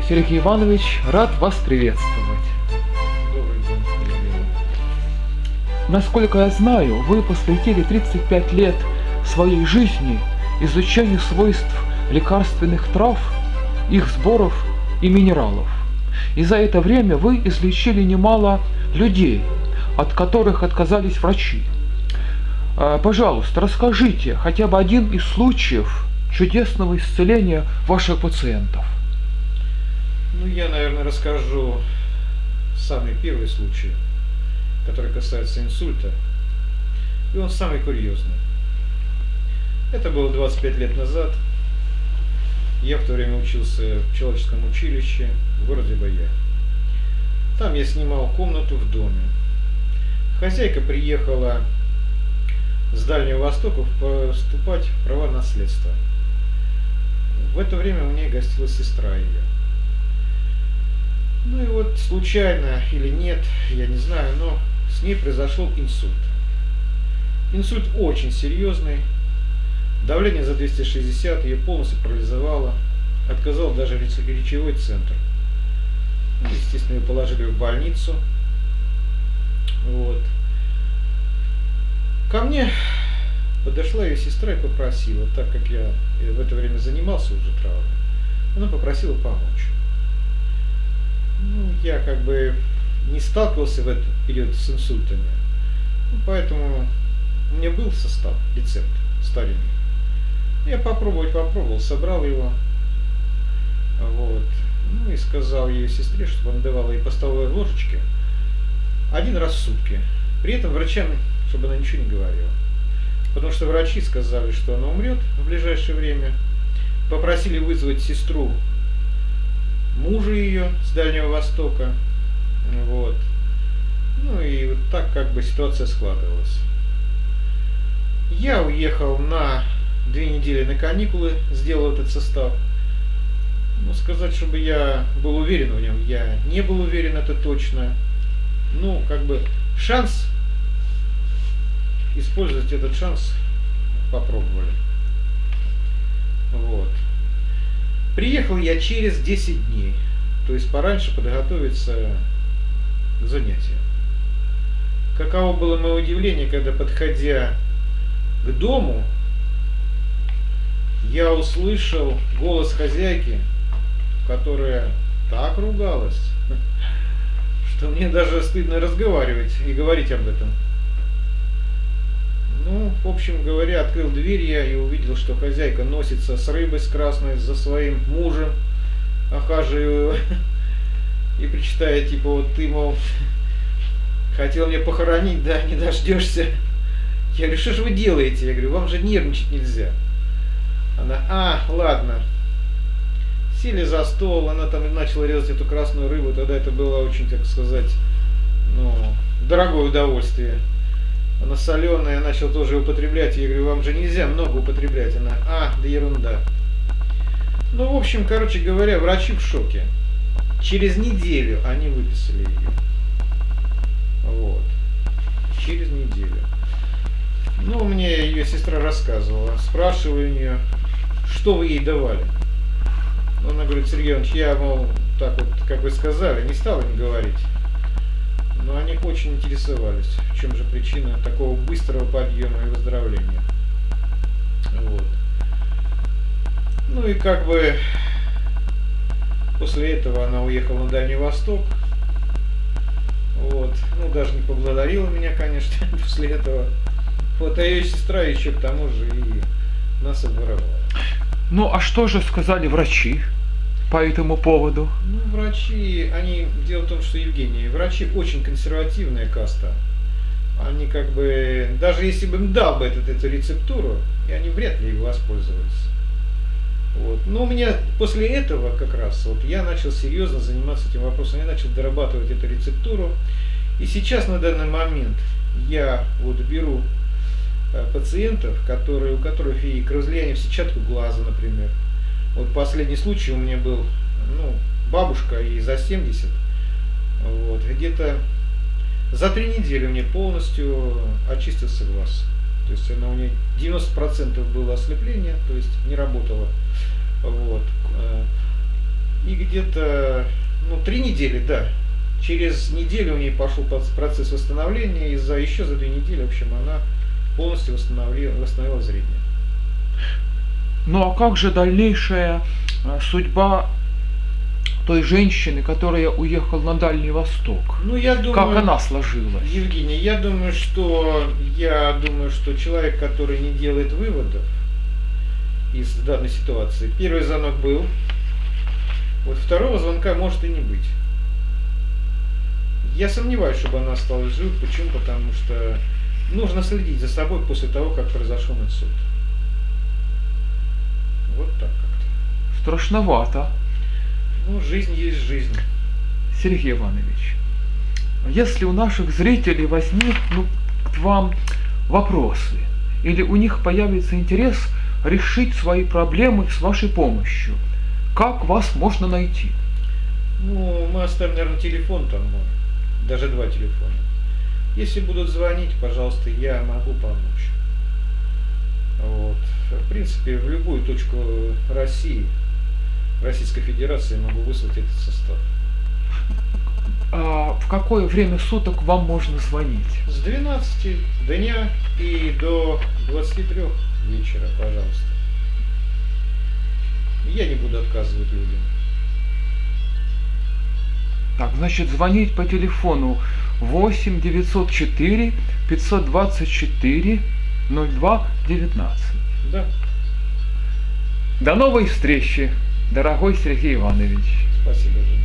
Сергей Иванович, рад вас приветствовать. Добрый день, Сергей. Насколько я знаю, вы посвятили 35 лет своей жизни изучению свойств лекарственных трав, их сборов и минералов. И за это время вы излечили немало людей, от которых отказались врачи. Пожалуйста, расскажите хотя бы один из случаев чудесного исцеления ваших пациентов. Ну, я, наверное, расскажу самый первый случай, который касается инсульта. И он самый курьезный. Это было 25 лет назад. Я в то время учился в пчеловодческом училище в городе Боя. Там я снимал комнату в доме. Хозяйка приехала с Дальнего Востока вступать в права наследства. В это время у нее гостила сестра ее. Ну и вот случайно или нет, я не знаю, но с ней произошел инсульт. Инсульт очень серьезный. Давление за 260, ее полностью парализовало. Отказал даже речевой центр. Ну, естественно, ее положили в больницу. Вот. Ко мне подошла ее сестра и попросила, так как я в это время занимался уже травмой, она попросила помочь. Ну, я как бы не сталкивался в этот период с инсультами, поэтому у меня был состав, рецепт старинный. Я попробовал, собрал его, вот, ну и сказал ее сестре, чтобы она давала ей по столовой ложечке 1 раз в сутки. При этом врачам, чтобы она ничего не говорила. Потому что врачи сказали, что она умрет в ближайшее время. Попросили вызвать сестру мужа ее с Дальнего Востока. Вот. Ну и вот так как бы ситуация складывалась. Я уехал на 2 недели на каникулы, сделал этот состав. Но сказать, чтобы я был уверен в нем, я не был уверен, это точно. Ну, как бы шанс, использовать этот шанс попробовали. Вот. Приехал я через 10 дней, то есть пораньше подготовиться к занятию. Каково было мое удивление, когда, подходя к дому, я услышал голос хозяйки, которая так ругалась, что мне даже стыдно разговаривать и говорить об этом. Ну, в общем говоря, открыл дверь я и увидел, что хозяйка носится с рыбой с красной за своим мужем, охаживая его и причитая, типа, вот ты, мол, хотел меня похоронить, да, не дождешься. Я говорю, что же вы делаете? Я говорю, вам же нервничать нельзя. Она, ладно. Сели за стол, она там начала резать эту красную рыбу, тогда это было очень, так сказать, ну, дорогое удовольствие. Она соленая, я начал тоже употреблять. Я говорю, вам же нельзя много употреблять. Она, да ерунда. Ну, в общем, короче говоря, врачи в шоке. Через неделю они выписали ее. Вот. Через неделю. Ну, мне ее сестра рассказывала. Спрашиваю у нее, что вы ей давали. Она говорит, Сергей Иванович, я, мол, так вот, как вы сказали, не стал им говорить. Но они очень интересовались, в чем же причина такого быстрого подъема и выздоровления. Вот. Ну и как бы после этого она уехала на Дальний Восток. Вот. Ну, даже не поблагодарила меня, конечно, после этого. Вот, а ее сестра еще к тому же и нас обворовала. Ну, а что же сказали врачи по этому поводу? Ну, врачи, дело в том, что, Евгений, врачи очень консервативная каста. Они как бы, даже если бы им дал бы эту рецептуру, и они вряд ли ею воспользовались. Вот. Но у меня после этого как раз, вот я начал серьезно заниматься этим вопросом, я начал дорабатывать эту рецептуру. И сейчас на данный момент я вот беру пациентов, у которых и кровоизлияние в сетчатку глаза, например. Вот последний случай у меня был, ну, бабушка и за 70, вот, где-то за 3 недели у нее полностью очистился глаз. То есть у нее 90% было ослепление, то есть не работало. Вот. И где-то, 3 недели, да. Через неделю у нее пошел процесс восстановления, и еще за 2 недели, в общем, она полностью восстановила зрение. Ну а как же дальнейшая судьба той женщины, которая уехала на Дальний Восток? Я думаю, Как она сложилась? Евгений, я думаю, что человек, который не делает выводов из данной ситуации, первый звонок был, вот второго звонка может и не быть. Я сомневаюсь, чтобы она осталась жива. Почему? Потому что нужно следить за собой после того, как произошел инсульт. Вот так как-то. Страшновато. Жизнь есть жизнь. Сергей Иванович, если у наших зрителей возникнут к вам вопросы, или у них появится интерес решить свои проблемы с вашей помощью, как вас можно найти? Мы оставим, наверное, телефон там мой, даже 2 телефона. Если будут звонить, пожалуйста, я могу помочь. Вот. В принципе, в любую точку России, Российской Федерации могу выслать этот состав. А в какое время суток вам можно звонить? С 12 дня и до 23 вечера, пожалуйста. Я не буду отказывать людям. Так, значит, звонить по телефону 8 904 524 02 19. Да. До новой встречи, дорогой Сергей Иванович. Спасибо, Жень.